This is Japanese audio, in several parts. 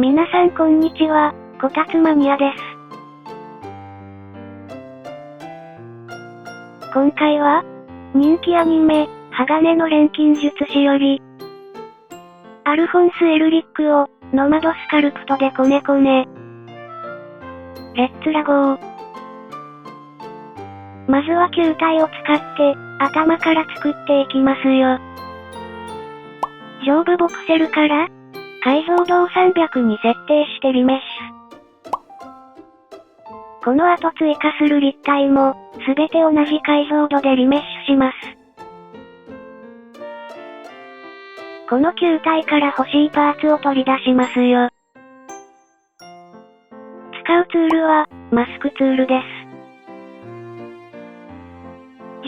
皆さんこんにちは、こたつマニアです。今回は、人気アニメ、鋼の錬金術師より、アルフォンス・エルリックを、ノマドスカルプトでコネコネ。レッツラゴー。まずは球体を使って、頭から作っていきますよ。上部ボクセルから、解像度を300に設定してリメッシュ。この後追加する立体も、すべて同じ解像度でリメッシュします。この球体から欲しいパーツを取り出しますよ。使うツールは、マスクツールです。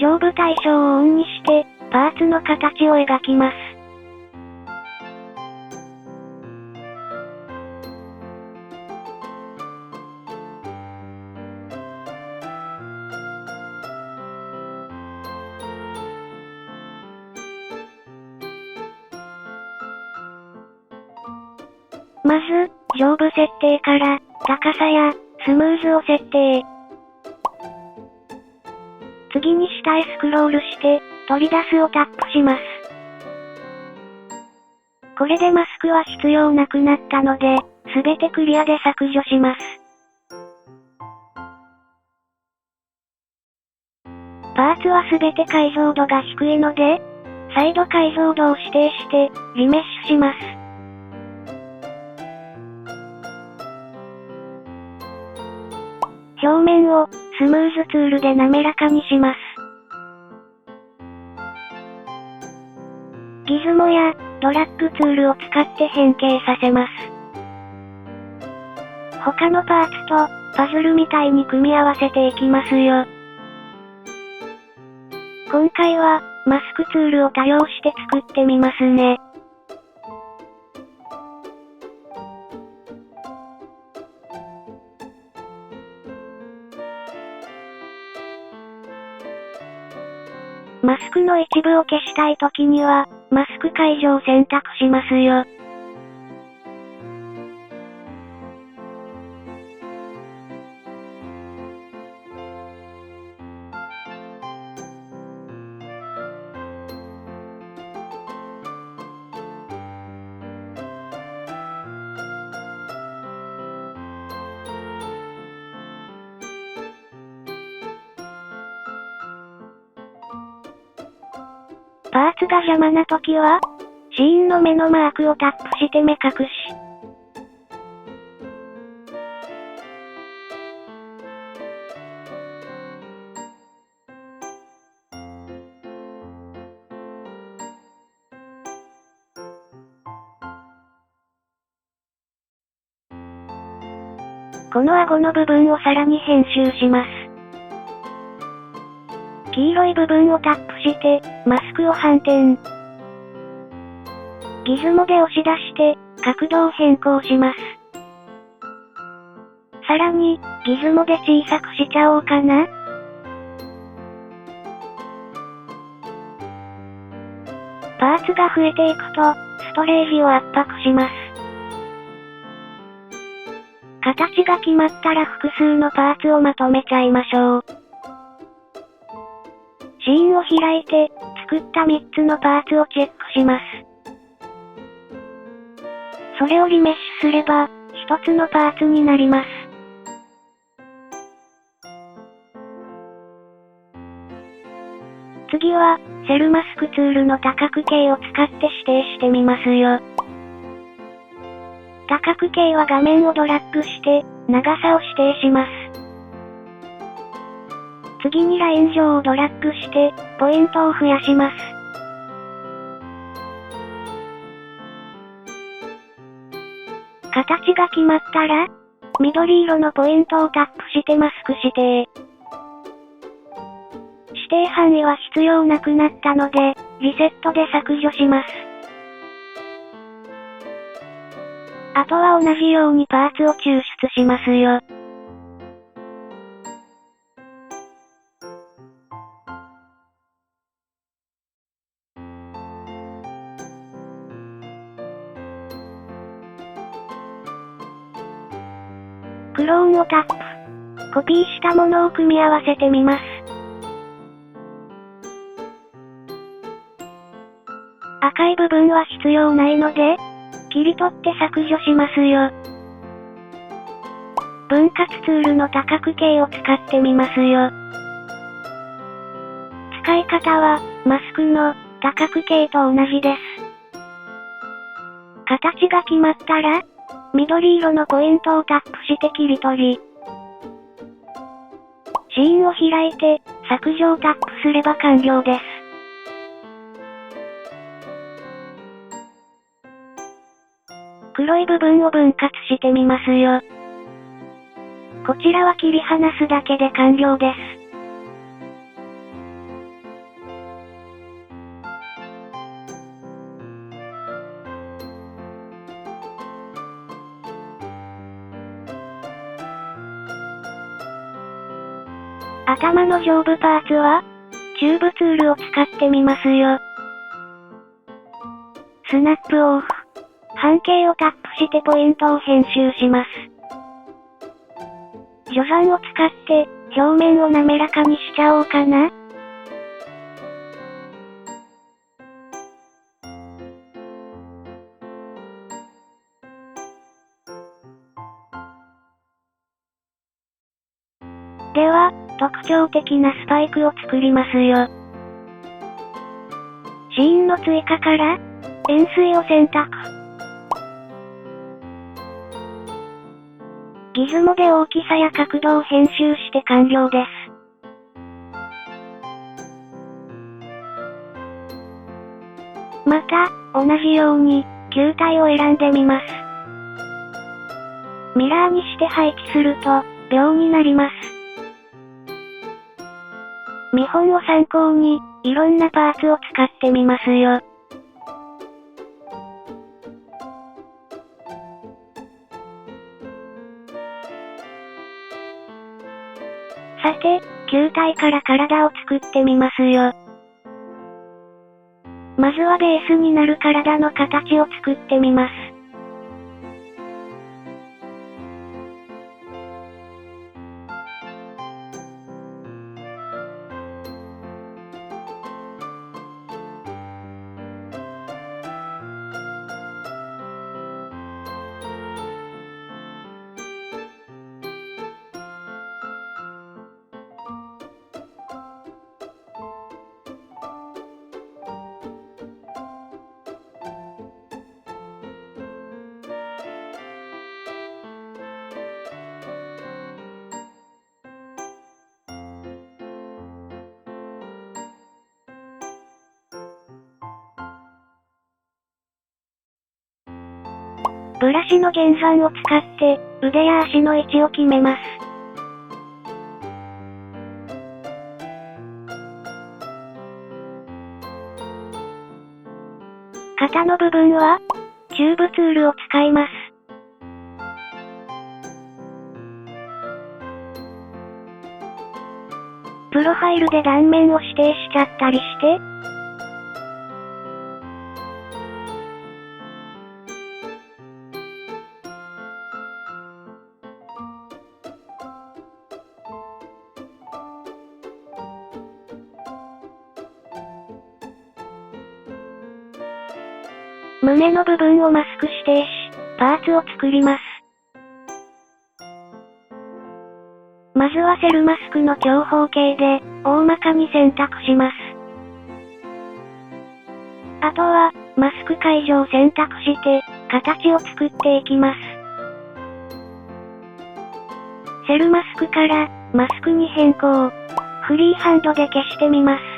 上部対象をオンにして、パーツの形を描きます。まず、上部設定から、高さや、スムーズを設定。次に下へスクロールして、取り出すをタップします。これでマスクは必要なくなったので、すべてクリアで削除します。パーツはすべて解像度が低いので、再度解像度を指定して、リメッシュします。表面を、スムーズツールで滑らかにします。ギズモや、ドラッグツールを使って変形させます。他のパーツと、パズルみたいに組み合わせていきますよ。今回は、マスクツールを多用して作ってみますね。マスクの一部を消したいときには、マスク解除を選択しますよ。パーツが邪魔なときは、シーンの目のマークをタップして目隠し。この顎の部分をさらに編集します。黄色い部分をタップして、マスクを反転。ギズモで押し出して、角度を変更します。さらに、ギズモで小さくしちゃおうかな。パーツが増えていくと、ストレージを圧迫します。形が決まったら複数のパーツをまとめちゃいましょう。シーンを開いて、作った3つのパーツをチェックします。それをリメッシュすれば、1つのパーツになります。次は、セルマスクツールの多角形を使って指定してみますよ。多角形は画面をドラッグして、長さを指定します。次にライン上をドラッグして、ポイントを増やします。形が決まったら、緑色のポイントをタップしてマスク指定。指定範囲は必要なくなったので、リセットで削除します。あとは同じようにパーツを抽出しますよ。クローンをタップ。コピーしたものを組み合わせてみます。赤い部分は必要ないので、切り取って削除しますよ。分割ツールの多角形を使ってみますよ。使い方は、マスクの多角形と同じです。形が決まったら、緑色のポイントをタップして切り取り、シーンを開いて、削除をタップすれば完了です。黒い部分を分割してみますよ。こちらは切り離すだけで完了です。頭の上部パーツは、チューブツールを使ってみますよ。スナップオフ。半径をタップしてポイントを編集します。徐算を使って、表面を滑らかにしちゃおうかな。では、特徴的なスパイクを作りますよ。シーンの追加から、円錐を選択。ギズモで大きさや角度を編集して完了です。また、同じように、球体を選んでみます。ミラーにして配置すると、秒になります。見本を参考に、いろんなパーツを使ってみますよ。さて、球体から体を作ってみますよ。まずはベースになる体の形を作ってみます。ブラシの原産を使って、腕や足の位置を決めます。肩の部分は、チューブツールを使います。プロファイルで断面を指定しちゃったりして、胸の部分をマスク指定し、パーツを作ります。まずはセルマスクの長方形で、大まかに選択します。あとは、マスク解除を選択して、形を作っていきます。セルマスクから、マスクに変更。フリーハンドで消してみます。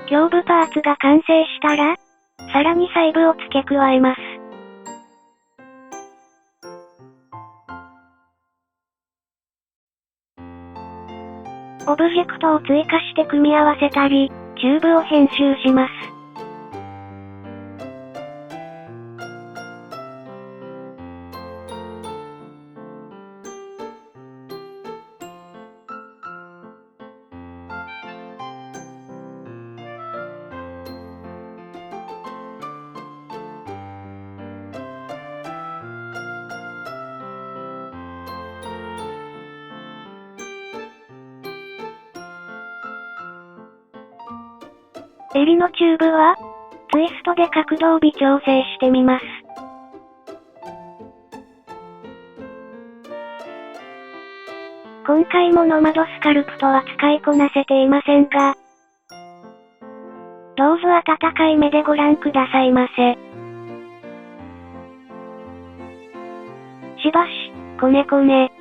胸部パーツが完成したら、さらに細部を付け加えます。オブジェクトを追加して組み合わせたり、チューブを編集します。襟のチューブは、ツイストで角度を微調整してみます。今回もノマドスカルプトは使いこなせていませんが、どうぞ温かい目でご覧くださいませ。しばし、こねこね。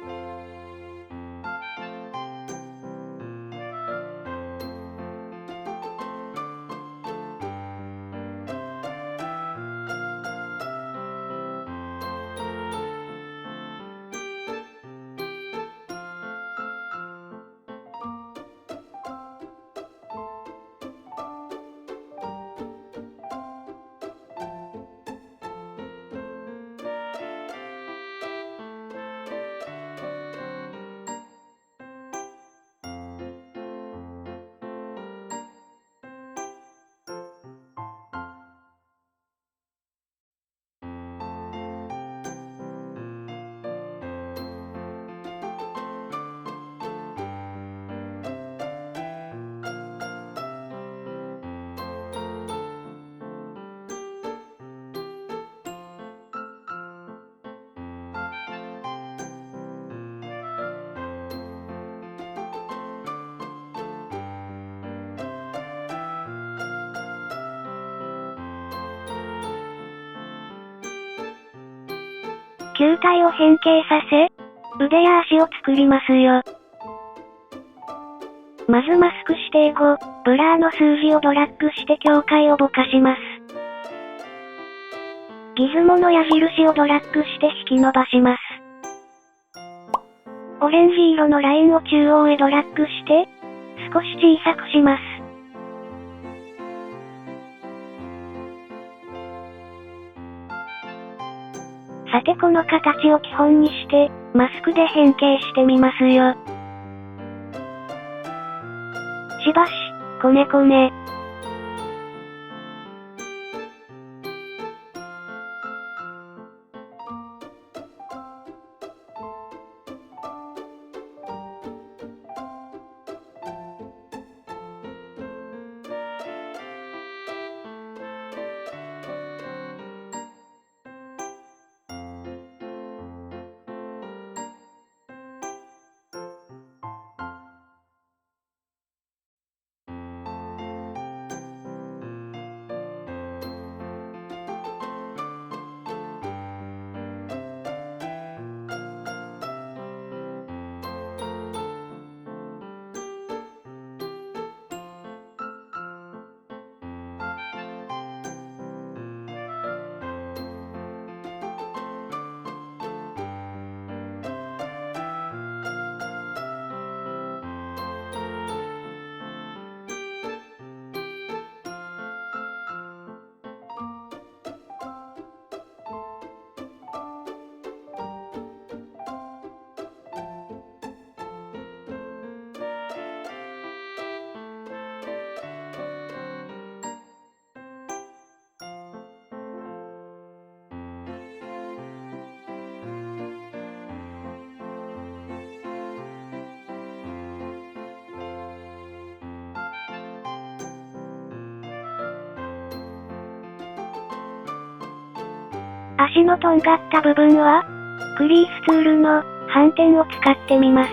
球体を変形させ、腕や足を作りますよ。まずマスク指定後、ブラーの数字をドラッグして境界をぼかします。ギズモの矢印をドラッグして引き伸ばします。オレンジ色のラインを中央へドラッグして、少し小さくします。さてこの形を基本にして、マスクで変形してみますよ。しばし、こねこね。足のとんがった部分は、クリースツールの斑点を使ってみます。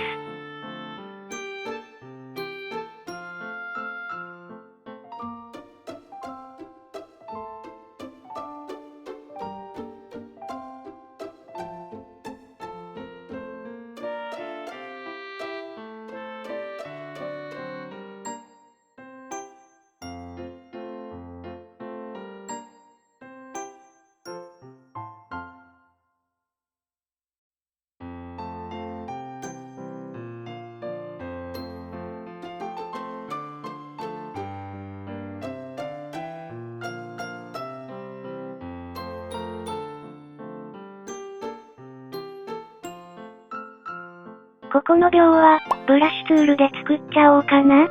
ここの秒は、ブラシツールで作っちゃおうかな。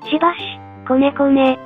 しばし、こねこね。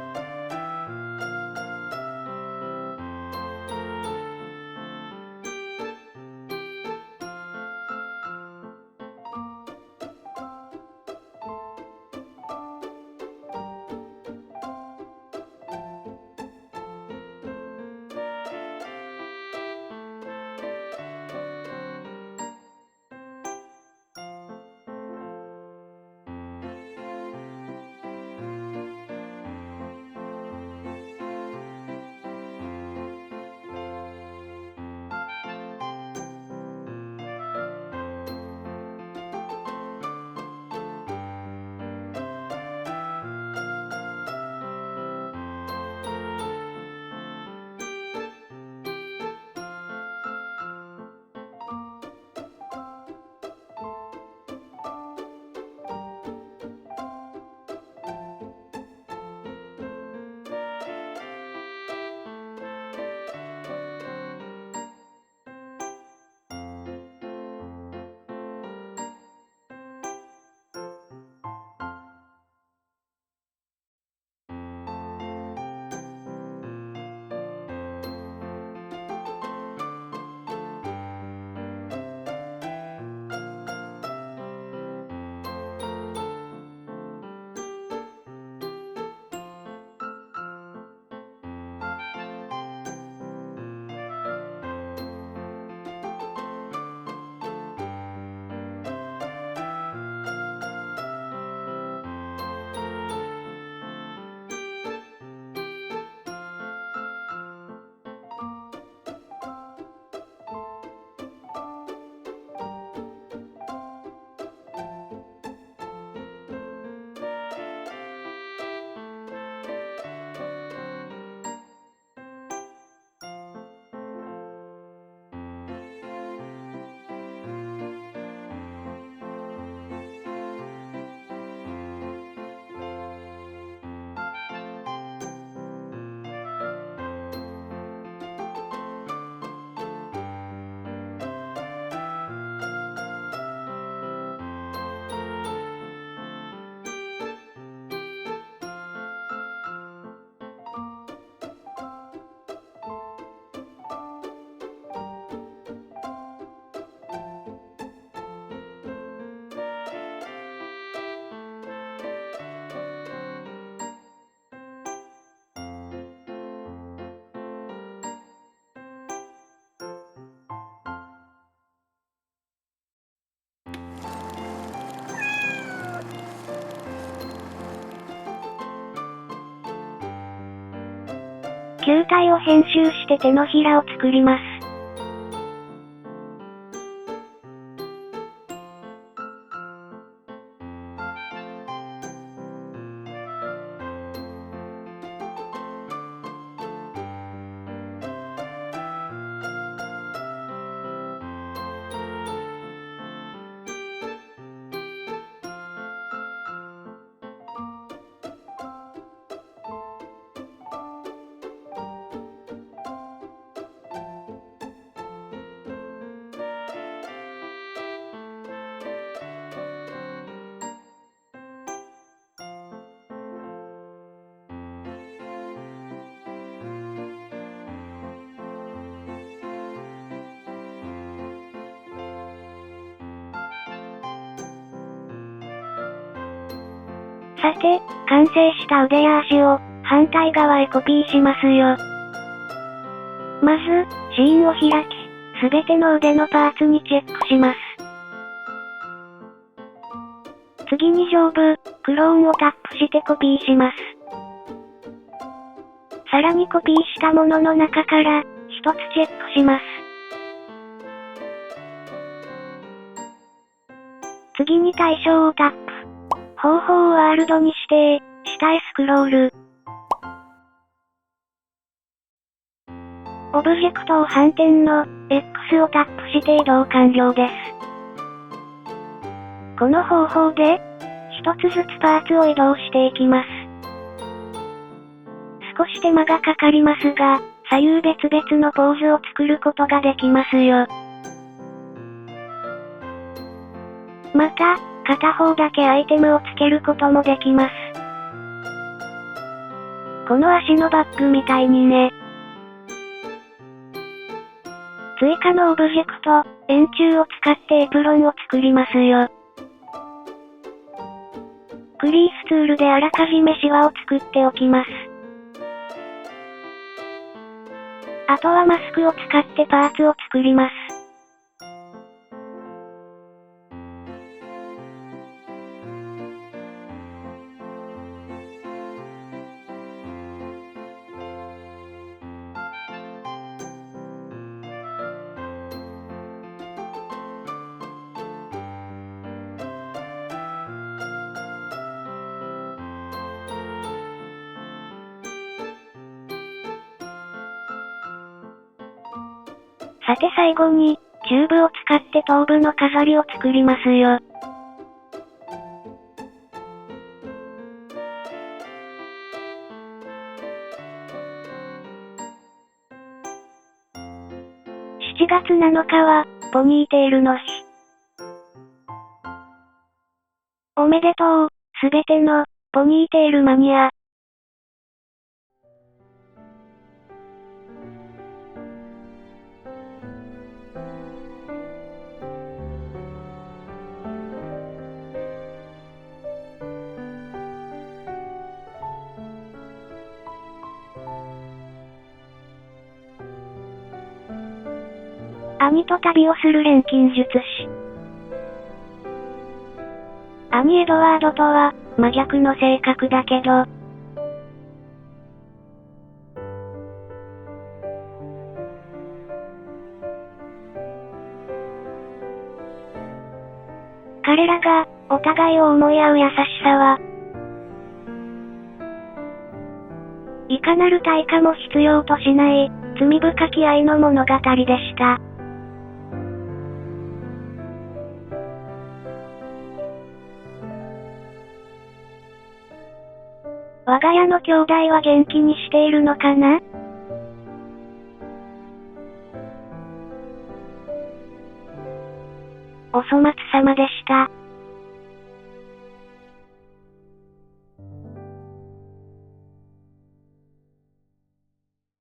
球体を編集して手のひらを作ります。さて、完成した腕や足を反対側へコピーしますよ。まず、シーンを開き、すべての腕のパーツにチェックします。次に上部、クローンをタップしてコピーします。さらにコピーしたものの中から、一つチェックします。次に対象をタップ。方法をワールドに指定、下へスクロール。オブジェクトを反転の X をタップして移動完了です。この方法で、一つずつパーツを移動していきます。少し手間がかかりますが、左右別々のポーズを作ることができますよ。また、片方だけアイテムをつけることもできます。この足のバッグみたいにね。追加のオブジェクト、円柱を使ってエプロンを作りますよ。クリースツールであらかじめシワを作っておきます。あとはマスクを使ってパーツを作ります。さて最後に、キューブを使って頭部の飾りを作りますよ。7月7日は、ポニーテールの日。おめでとう、すべての、ポニーテールマニア。兄と旅をする錬金術師。兄エドワードとは、真逆の性格だけど。彼らが、お互いを思い合う優しさは、いかなる対価も必要としない、罪深き愛の物語でした。我が家の兄弟は元気にしているのかな？お粗末様でした。